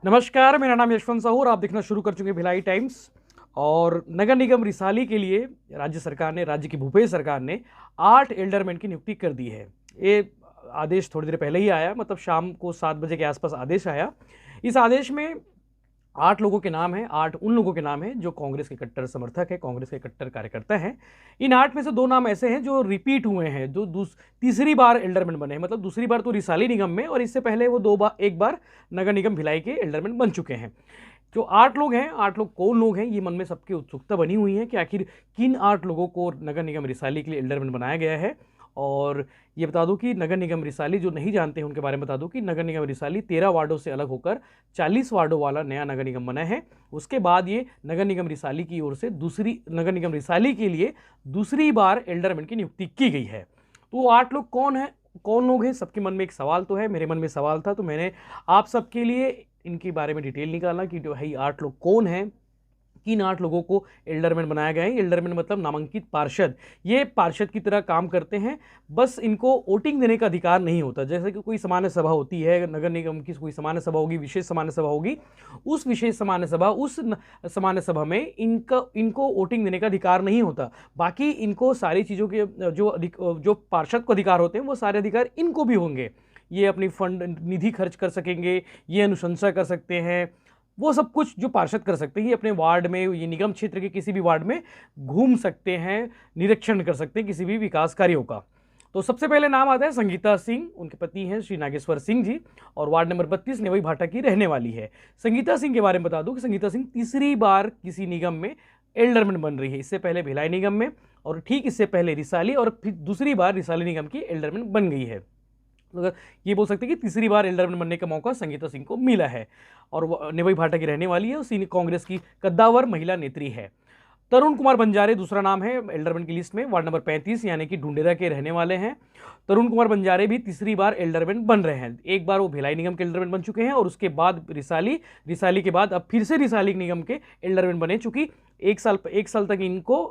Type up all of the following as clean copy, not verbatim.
नमस्कार, मेरा नाम यशवंत साहू और आप देखना शुरू कर चुके हैं भिलाई टाइम्स। और नगर निगम रिसाली के लिए राज्य की भूपेश सरकार ने 8 एल्डरमैन की नियुक्ति कर दी है। ये आदेश थोड़ी देर पहले ही आया, मतलब शाम को 7 बजे के आसपास आदेश आया। इस आदेश में 8 लोगों के नाम हैं। 8 उन लोगों के नाम हैं जो कांग्रेस के कट्टर समर्थक हैं, कांग्रेस के कट्टर कार्यकर्ता हैं। इन 8 में से 2 नाम ऐसे हैं जो रिपीट हुए हैं, जो तीसरी बार एल्डरमैन बने हैं। मतलब दूसरी बार तो रिसाली निगम में, और इससे पहले वो एक बार नगर निगम भिलाई के एल्डरमैन बन चुके हैं। जो 8 लोग हैं, 8 लोग कौन लोग हैं, ये मन में सबकी उत्सुकता बनी हुई है कि आखिर किन 8 लोगों को नगर निगम रिसाली के लिए एल्डरमैन बनाया गया है। और ये बता दूं कि नगर निगम रिसाली, जो नहीं जानते हैं उनके बारे में बता दूं कि नगर निगम रिसाली 13 वार्डों से अलग होकर 40 वार्डों वाला नया नगर निगम बना है। उसके बाद ये नगर निगम रिसाली की ओर से नगर निगम रिसाली के लिए दूसरी बार एल्डरमैन की नियुक्ति की गई है। तो वो 8 लोग कौन लोग हैं, सबके मन में एक सवाल तो है, मेरे मन में सवाल था, तो मैंने आप सबके लिए इनके बारे में डिटेल निकाला कि जो है 8 लोग कौन हैं, किन 8 लोगों को एल्डरमैन बनाया गया है। एल्डरमैन मतलब नामांकित पार्षद। ये पार्षद की तरह काम करते हैं, बस इनको वोटिंग देने का अधिकार नहीं होता। जैसे कि कोई सामान्य सभा होती है, नगर निगम की कोई सामान्य सभा होगी, विशेष सामान्य सभा होगी, उस सामान्य सभा में इनको वोटिंग देने का अधिकार नहीं होता। बाकी इनको सारी चीज़ों के जो पार्षद को अधिकार होते हैं, वो सारे अधिकार इनको भी होंगे। ये अपनी फंड निधि खर्च कर सकेंगे, ये अनुशंसा कर सकते हैं, वो सब कुछ जो पार्षद कर सकते हैं। ये अपने वार्ड में, ये निगम क्षेत्र के किसी भी वार्ड में घूम सकते हैं, निरीक्षण कर सकते हैं किसी भी विकास कार्यों का। तो सबसे पहले नाम आता है संगीता सिंह। उनके पति हैं श्री नागेश्वर सिंह जी, और वार्ड नंबर 32 नेवई भाटा की रहने वाली है। संगीता सिंह के बारे में बता दूं कि संगीता सिंह तीसरी बार किसी निगम में एल्डरमैन बन रही है। इससे पहले भिलाई निगम में, और ठीक इससे पहले रिसाली, और फिर दूसरी बार रिसाली निगम की एल्डरमैन बन गई है। अगर ये बोल सकते हैं कि तीसरी बार एल्डरमैन बनने का मौका संगीता सिंह को मिला है, और वो नेवई भाटा की रहने वाली है, और कांग्रेस की कद्दावर महिला नेत्री है। तरुण कुमार बंजारे दूसरा नाम है एल्डरमैन की लिस्ट में, वार्ड नंबर 35 यानी कि ढूंढेरा के रहने वाले हैं। तरुण कुमार बंजारे भी तीसरी बार एल्डरमैन बन रहे हैं। एक बार वो भिलाई निगम के एल्डरमैन बन चुके हैं, और उसके बाद रिसाली के बाद अब फिर से रिसाली निगम के एल्डरमैन बने। चूंकि एक साल तक इनको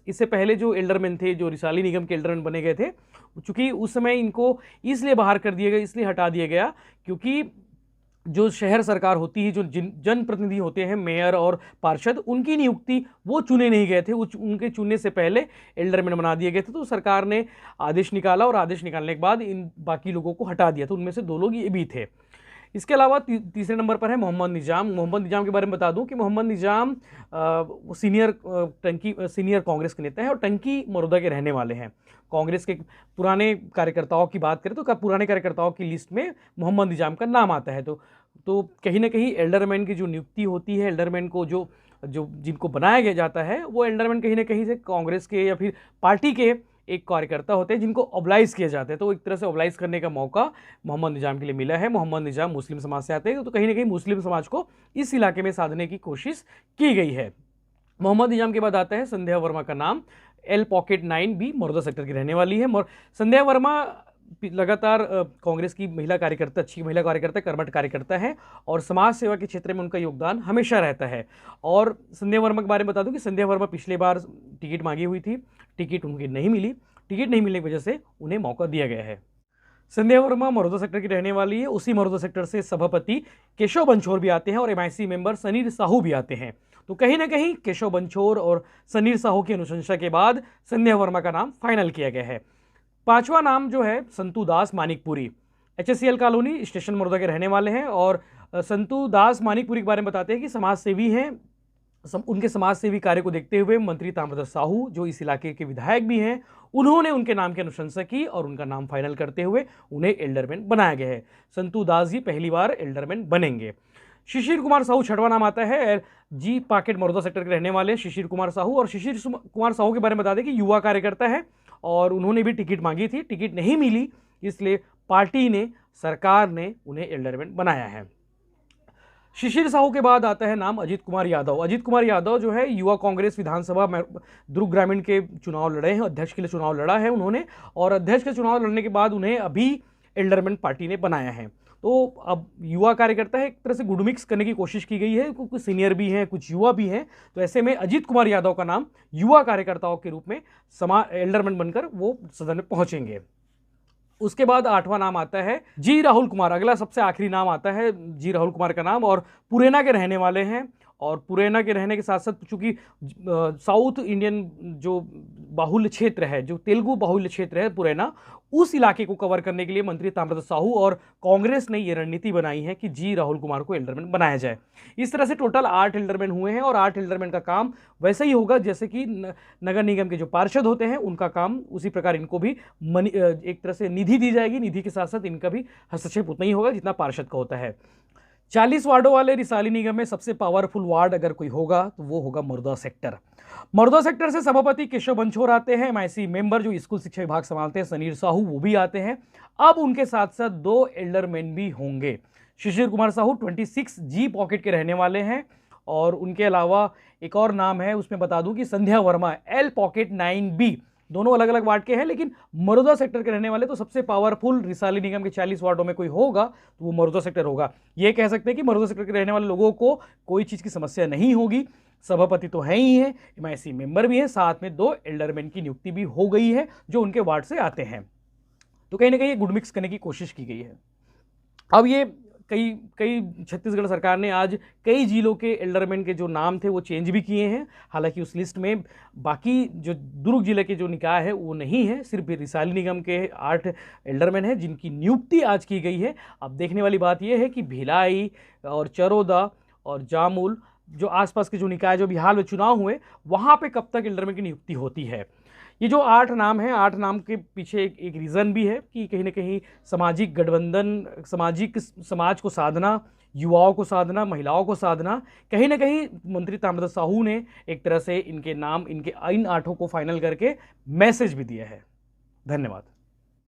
इससे पहले जो एल्डरमैन थे, जो रिसाली निगम के एल्डरमैन बने गए थे, चूंकि उस समय इनको इसलिए बाहर कर दिया गया, इसलिए हटा दिया गया क्योंकि जो शहर सरकार होती है, जो जनप्रतिनिधि होते हैं, मेयर और पार्षद, उनकी नियुक्ति वो चुने नहीं गए थे। उनके चुनने से पहले एल्डरमैन बना दिए गए थे। तो सरकार ने आदेश निकाला, और आदेश निकालने के बाद इन बाकी लोगों को हटा दिया। तो उनमें से 2 लोग ये भी थे। इसके अलावा तीसरे नंबर पर है मोहम्मद निजाम। मोहम्मद निजाम के बारे में बता दूं कि मोहम्मद निजाम सीनियर कांग्रेस के नेता हैं, और टंकी मरोदा के रहने वाले हैं। कांग्रेस के पुराने कार्यकर्ताओं की बात करें तो पुराने कार्यकर्ताओं की लिस्ट में मोहम्मद निजाम का नाम आता है। तो कहीं ना कहीं एल्डरमैन की जो नियुक्ति होती है, एल्डरमैन को जो जो जिनको बनाया गया जाता है, वो एल्डरमैन कहीं ना कहीं से कांग्रेस के या फिर पार्टी के एक कार्यकर्ता होते हैं जिनको ऑब्लाइज किया जाता है। तो एक तरह से ऑब्लाइज करने का मौका मोहम्मद निजाम के लिए मिला है। मोहम्मद निजाम मुस्लिम समाज से आते हैं, तो कहीं ना कहीं मुस्लिम समाज को इस इलाके में साधने की कोशिश की गई है। मोहम्मद निजाम के बाद आता है संध्या वर्मा का नाम। एल पॉकेट 9 भी मरोदा सेक्टर की रहने वाली है। संध्या वर्मा लगातार कांग्रेस की महिला कार्यकर्ता, अच्छी महिला कार्यकर्ता, कर्मठ कार्यकर्ता है, और समाज सेवा के क्षेत्र में उनका योगदान हमेशा रहता है। और संध्या वर्मा के बारे में बता दूं कि संध्या वर्मा पिछले बार टिकट मांगी हुई थी, टिकट उनकी नहीं मिली। टिकट नहीं मिलने की वजह से उन्हें मौका दिया गया है। संध्या वर्मा मरोदा सेक्टर की रहने वाली है। उसी मरोदा सेक्टर से सभापति केशव बंछोर भी आते हैं, और MIC मेंबर सनीर साहू भी आते हैं। तो कहीं ना कहीं केशव बंछोर और सनीर साहू की अनुशंसा के बाद संध्या वर्मा का नाम फाइनल किया गया है। 5वां नाम जो है Santu Das Manikpuri, HSCL colony station Maroda के रहने वाले हैं। और संतू दास मानिकपुरी के बारे में बताते हैं कि समाज सेवी हैं। उनके समाज सेवी कार्य को देखते हुए मंत्री ताम्रध्वज साहू, जो इस इलाके के विधायक भी हैं, उन्होंने उनके नाम की अनुशंसा की, और उनका नाम फाइनल करते हुए उन्हें एल्डरमैन बनाया गया है। संतू दास जी पहली बार एल्डरमैन बनेंगे। शिशिर कुमार साहू 6वां नाम आता है। जी पाकेट मरोदा सेक्टर के रहने वाले शिशिर कुमार साहू। और शिशिर कुमार साहू के बारे में बता दें कि युवा कार्यकर्ता है, और उन्होंने भी टिकट मांगी थी, टिकट नहीं मिली, इसलिए पार्टी ने, सरकार ने उन्हें एल्डरमैन बनाया है। शिशिर साहू के बाद आता है नाम अजीत कुमार यादव। अजीत कुमार यादव जो है युवा कांग्रेस विधानसभा दुर्ग ग्रामीण के चुनाव लड़े हैं, अध्यक्ष के लिए चुनाव लड़ा है उन्होंने, और अध्यक्ष के चुनाव लड़ने के बाद उन्हें अभी एल्डरमैन पार्टी ने बनाया है। तो अब युवा कार्यकर्ता है, एक तरह से गुड मिक्स करने की कोशिश की गई है, कुछ सीनियर भी हैं, कुछ युवा भी हैं। तो ऐसे में अजीत कुमार यादव का नाम युवा कार्यकर्ताओं के रूप में एल्डरमैन बनकर वो सदन में पहुंचेंगे। उसके बाद 8वां नाम आता है जी राहुल कुमार। अगला सबसे आखिरी नाम आता है जी राहुल कुमार का नाम, और पुरैना के रहने वाले हैं। और पुरैना के रहने के साथ साथ चूंकि साउथ इंडियन जो बाहुल्य क्षेत्र है, जो तेलुगु बाहुल्य क्षेत्र है पुरैना, उस इलाके को कवर करने के लिए मंत्री ताम्रध्वज साहू और कांग्रेस ने यह रणनीति बनाई है कि जी राहुल कुमार को एल्डरमैन बनाया जाए। इस तरह से टोटल 8 एल्डरमैन हुए हैं, और 8 एल्डरमैन का काम वैसे ही होगा जैसे कि नगर निगम के जो पार्षद होते हैं उनका काम, उसी प्रकार इनको भी एक तरह से निधि दी जाएगी। निधि के साथ साथ इनका भी हस्तक्षेप उतना ही होगा जितना पार्षद का होता है। 40 वार्डों वाले रिसाली निगम में सबसे पावरफुल वार्ड अगर कोई होगा तो वो होगा मरौदा सेक्टर। मरौदा सेक्टर से सभापति केशव बंछोर आते हैं, एमआईसी मेंबर जो स्कूल शिक्षा विभाग संभालते हैं सनीर साहू वो भी आते हैं। अब उनके साथ साथ 2 एल्डरमैन भी होंगे। शिशिर कुमार साहू 26 जी पॉकेट के रहने वाले हैं, और उनके अलावा एक और नाम है, उसमें बता दूं कि संध्या वर्मा एल पॉकेट 9B, दोनों अलग अलग वार्ड के हैं, लेकिन मरौदा सेक्टर के रहने वाले। तो सबसे पावरफुल रिसाली निगम के 40 वार्डों में कोई होगा तो वो मरौदा सेक्टर होगा। ये कह सकते हैं कि मरौदा सेक्टर के रहने वाले लोगों को कोई चीज़ की समस्या नहीं होगी। सभापति तो है ही है, एमआईसी मेंबर भी है, साथ में 2 एल्डरमैन की नियुक्ति भी हो गई है जो उनके वार्ड से आते हैं। तो कहीं ना कहीं गुड मिक्स करने की कोशिश की गई है। अब ये कई छत्तीसगढ़ सरकार ने आज कई जिलों के एल्डरमैन के जो नाम थे वो चेंज भी किए हैं। हालांकि उस लिस्ट में बाकी जो दुर्ग जिले के जो निकाय है वो नहीं है, सिर्फ रिसाली निगम के 8 एल्डरमैन हैं जिनकी नियुक्ति आज की गई है। अब देखने वाली बात यह है कि भिलाई और चरोदा और जामुल जो आसपास के जो निकाय जो भी हाल में चुनाव हुए वहाँ पे कब तक एल्डरमैन की नियुक्ति होती है। ये जो 8 नाम हैं, 8 नाम के पीछे एक रीज़न भी है कि कहीं ना कहीं सामाजिक गठबंधन, समाज को साधना, युवाओं को साधना, महिलाओं को साधना, कहीं ना कहीं मंत्री ताम्रध्वज साहू ने एक तरह से इनके नाम, इन 8 को फाइनल करके मैसेज भी दिया है। धन्यवाद।